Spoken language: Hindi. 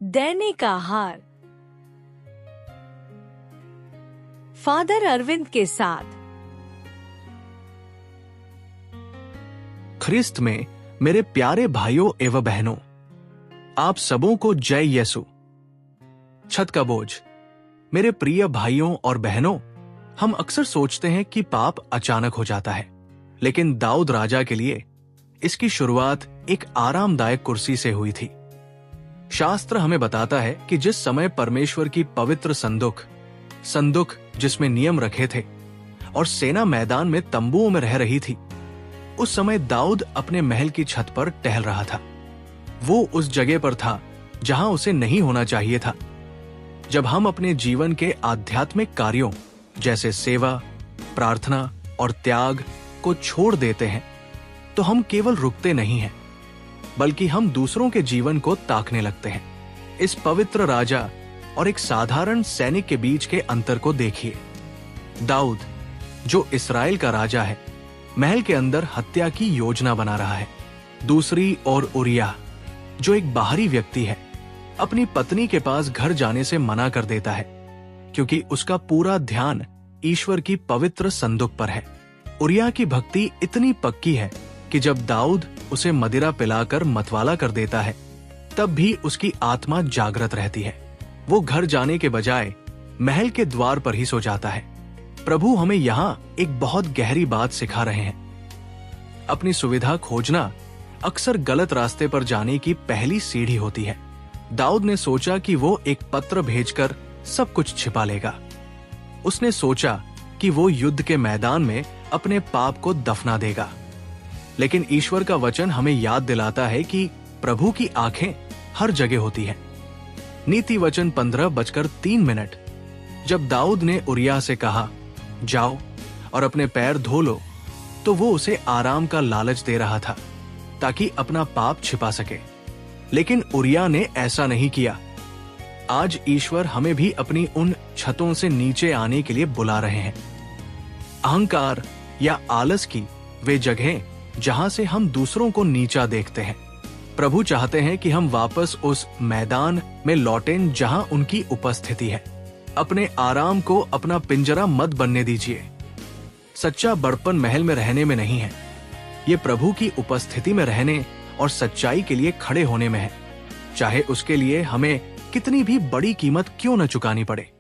दैनिक आहार। फादर अरविंद के साथ। ख्रिस्त में मेरे प्यारे भाइयों एवं बहनों, आप सबों को जय यीशु। छत का बोझ। मेरे प्रिय भाइयों और बहनों, हम अक्सर सोचते हैं कि पाप अचानक हो जाता है, लेकिन दाऊद राजा के लिए इसकी शुरुआत एक आरामदायक कुर्सी से हुई थी। शास्त्र हमें बताता है कि जिस समय परमेश्वर की पवित्र संदूक जिसमें नियम रखे थे और सेना मैदान में तंबुओं में रह रही थी, उस समय दाऊद अपने महल की छत पर टहल रहा था। वो उस जगह पर था जहां उसे नहीं होना चाहिए था। जब हम अपने जीवन के आध्यात्मिक कार्यों जैसे सेवा, प्रार्थना और त्याग को छोड़ देते हैं, तो हम केवल रुकते नहीं हैं, बल्कि हम दूसरों के जीवन को ताकने लगते हैं। इस पवित्र राजा और एक साधारण सैनिक के बीच के अंतर को देखिए। दाऊद, जो इस्राएल का राजा है, महल के अंदर हत्या की योजना बना रहा है। दूसरी ओर उरिय्याह, जो एक बाहरी व्यक्ति है, अपनी पत्नी के पास घर जाने से मना कर देता है, क्योंकि उसका पूरा ध्यान ईश्वर की पवित्र संदूक पर है। उरिय्याह की भक्ति इतनी पक्की है कि जब दाऊद उसे मदिरा पिलाकर मतवाला कर देता है, तब भी उसकी आत्मा जागृत रहती है। वो घर जाने के बजाय महल के द्वार पर ही सो जाता है। प्रभु हमें यहाँ एक बहुत गहरी बात सिखा रहे हैं। अपनी सुविधा खोजना अक्सर गलत रास्ते पर जाने की पहली सीढ़ी होती है। दाऊद ने सोचा कि वो एक पत्र भेजकर सब कुछ छिपा लेगा। उसने सोचा कि वो युद्ध के मैदान में अपने पाप को दफना देगा, लेकिन ईश्वर का वचन हमें याद दिलाता है कि प्रभु की आंखें हर जगह होती हैं। नीति वचन 15:03। जब दाऊद ने उरिय्याह से कहा, जाओ और अपने पैर धो लो, तो वो उसे आराम का लालच दे रहा था ताकि अपना पाप छिपा सके। लेकिन उरिय्याह ने ऐसा नहीं किया। आज ईश्वर हमें भी अपनी उन छतों से नीचे आने के लिए बुला रहे हैं। अहंकार या आलस की वे जगहें जहां से हम दूसरों को नीचा देखते हैं, प्रभु चाहते हैं कि हम वापस उस मैदान में लौटें जहां उनकी उपस्थिति है। अपने आराम को अपना पिंजरा मत बनने दीजिए। सच्चा बड़पन महल में रहने में नहीं है, ये प्रभु की उपस्थिति में रहने और सच्चाई के लिए खड़े होने में है, चाहे उसके लिए हमें कितनी भी बड़ी कीमत क्यों न चुकानी पड़े।